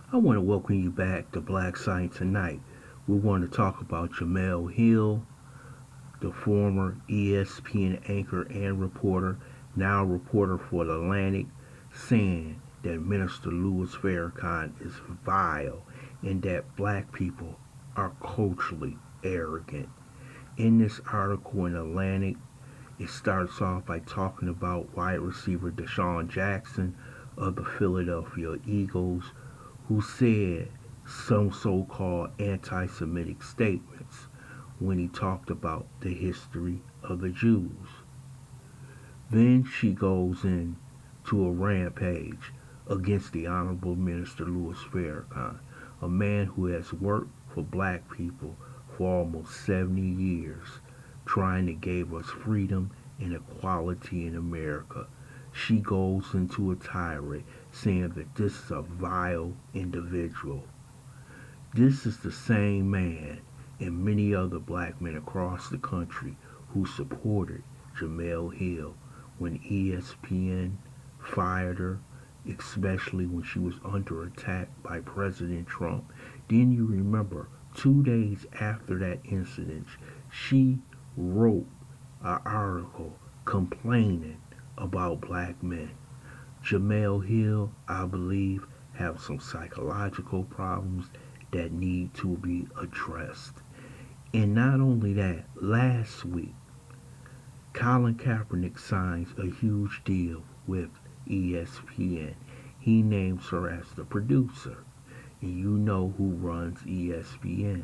I want to welcome you back to Black Science Tonight. We want to talk about Jemele Hill, the former ESPN anchor and reporter, now reporter for The Atlantic, saying that Minister Louis Farrakhan is vile and that black people are culturally arrogant. In this article in The Atlantic, it starts off by talking about wide receiver DeSean Jackson of the Philadelphia Eagles, who said some so called anti Semitic statements when he talked about the history of the Jews. Then she goes into a rampage against the Honorable Minister Louis Farrakhan, a man who has worked for black people for almost 70 years, trying to give us freedom and equality in America. She goes into a tirade saying that this is a vile individual. This is the same man and many other black men across the country who supported Jemele Hill when ESPN fired her, especially when she was under attack by President Trump. Then you remember 2 days after that incident, she wrote an article complaining about black men. Jemele Hill, I believe, have some psychological problems that need to be addressed. And not only that, last week, Colin Kaepernick signs a huge deal with ESPN. He names her as the producer. And you know who runs ESPN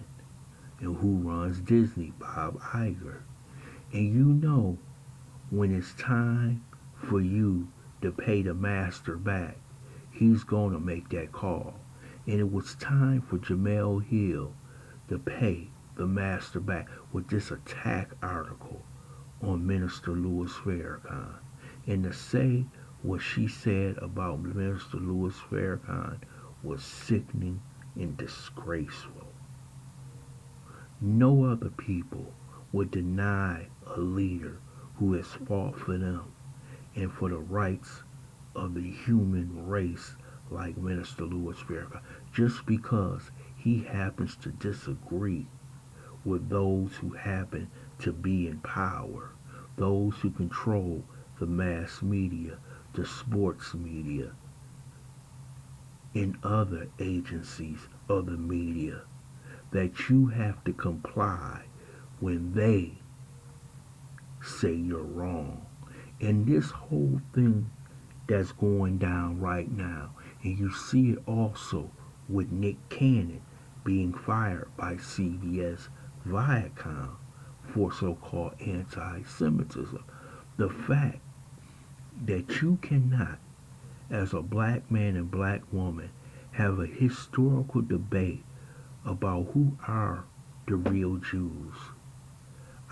and who runs Disney, Bob Iger. And you know when it's time for you to pay the master back, he's going to make that call. And it was time for Jemele Hill to pay the master back with this attack article on Minister Louis Farrakhan. And to say what she said about Minister Louis Farrakhan was sickening and disgraceful. No other people would deny a leader who has fought for them and for the rights of the human race like Minister Louis Farrakhan just because he happens to disagree with those who happen to be in power, those who control the mass media, the sports media, and other agencies of the media, that you have to comply when they say you're wrong. And this whole thing that's going down right now, and you see it also with Nick Cannon being fired by CBS Viacom for so-called anti-Semitism. The fact that you cannot, as a black man and black woman, have a historical debate about who are the real Jews.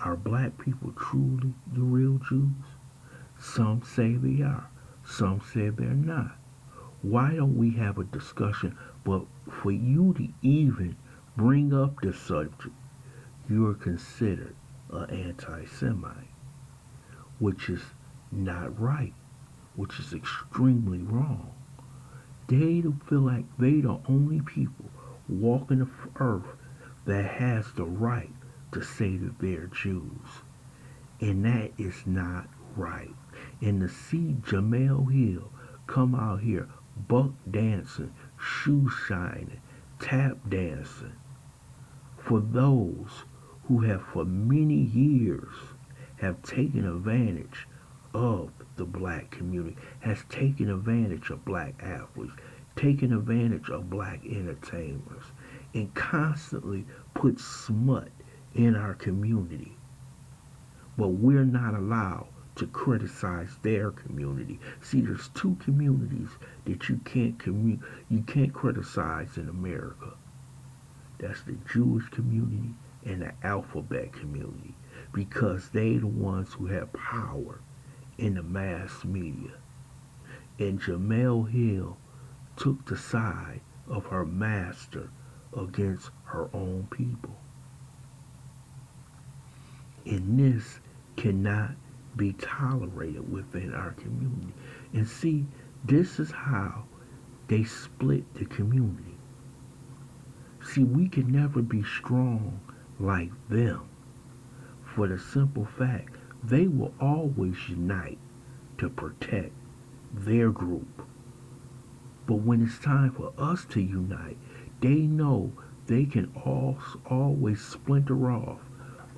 Are black people truly the real Jews? Some say they are. Some say they're not. Why don't we have a discussion? But for you to even bring up the subject, you are considered an anti-Semite, which is not right, which is extremely wrong. They feel like they the only people walking the earth that has the right to say that they're Jews. And that is not right. And to see Jemele Hill come out here buck dancing, shoe shining, tap dancing for those who have for many years have taken advantage of the black community, has taken advantage of black athletes, taken advantage of black entertainers, and constantly put smut in our community. But we're not allowed to criticize their community. See, there's two communities that you can't criticize in America. That's the Jewish community and the alphabet community because they the ones who have power in the mass media. And Jemele Hill took the side of her master against her own people. And this cannot be tolerated within our community. And see, this is how they split the community. See, we can never be strong like them for the simple fact they will always unite to protect their group. But when it's time for us to unite, they know they can always splinter off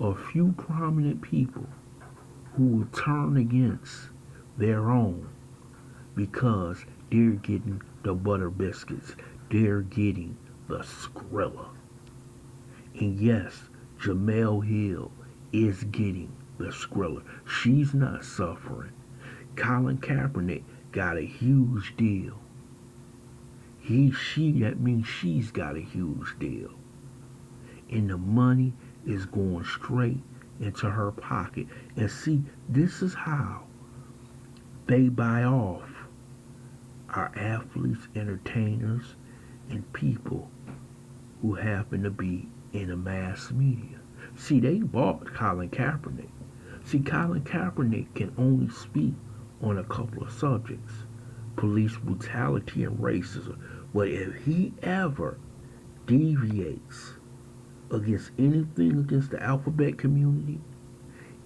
a few prominent people who will turn against their own because they're getting the butter biscuits, they're getting the Skrilla. And yes, Jemele is getting the Skrilla. She's not suffering. Colin Kaepernick got a huge deal. That means she's got a huge deal. And the money is going straight into her pocket. And see, this is how they buy off our athletes, entertainers, and people who happen to be in the mass media. See, they bought Colin Kaepernick. See, Colin Kaepernick can only speak on a couple of subjects: police brutality and racism. But if he ever deviates against anything against the alphabet community,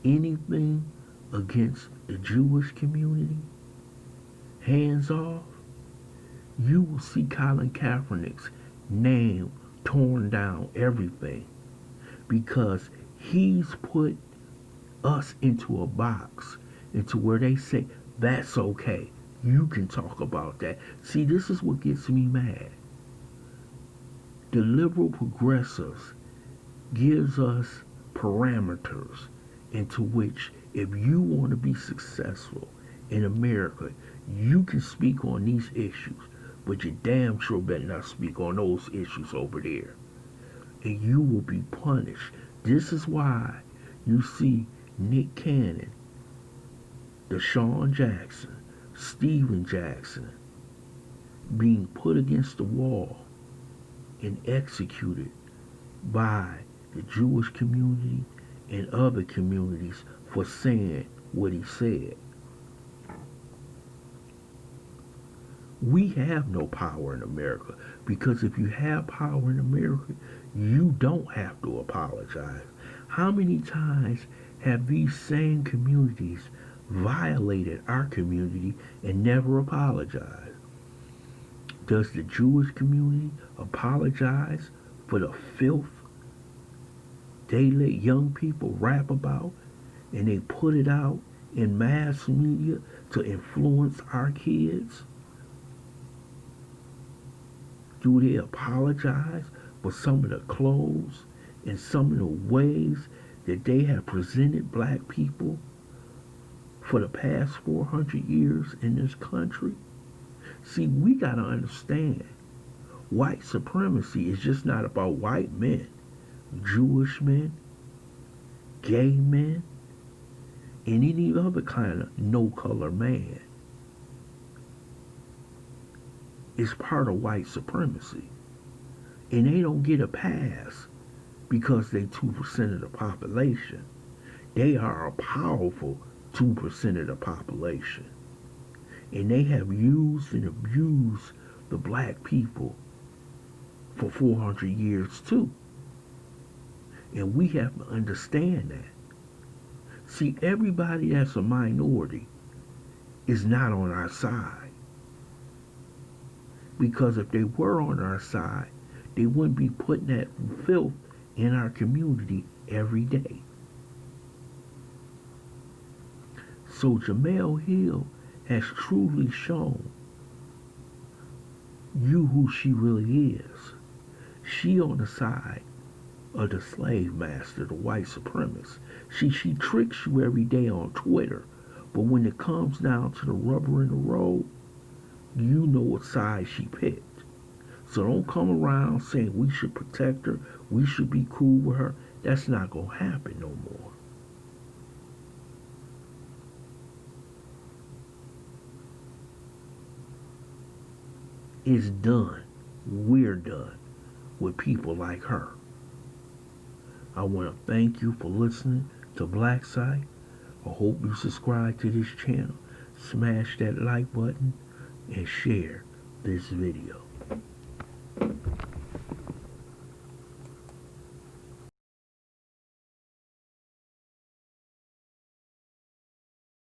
anything against the Jewish community, hands off, you will see Colin Kaepernick's name torn down, everything, because he's put us into a box, into where they say, that's okay. You can talk about that. See, this is what gets me mad. The liberal progressives gives us parameters into which if you want to be successful in America, you can speak on these issues, but you damn sure better not speak on those issues over there. And you will be punished. This is why you see Nick Cannon, Deshaun Jackson, Steven Jackson being put against the wall and executed by the Jewish community and other communities for saying what he said. We have no power in America, because if you have power in America, you don't have to apologize. How many times have these same communities violated our community and never apologized? Does the Jewish community apologize for the filth they let young people rap about and they put it out in mass media to influence our kids? Do they apologize for some of the clothes and some of the ways that they have presented black people for the past 400 years in this country? See, we got to understand, white supremacy is just not about white men, Jewish men, gay men, and any other kind of no-color man. It's part of white supremacy. And they don't get a pass because they 2% of the population. They are a powerful 2% of the population. And they have used and abused the black people for 400 years too. And we have to understand that. See, everybody that's a minority is not on our side. Because if they were on our side, they wouldn't be putting that filth in our community every day. So Jemele has truly shown you who she really is. She on the side of the slave master, the white supremacist. She tricks you every day on Twitter, but when it comes down to the rubber in the road, you know what side she picked. So don't come around saying we should protect her, we should be cool with her. That's not going to happen no more. It's done. We're done with people like her. I want to thank you for listening to Black Site. I hope you subscribe to this channel, smash that like button, and share this video.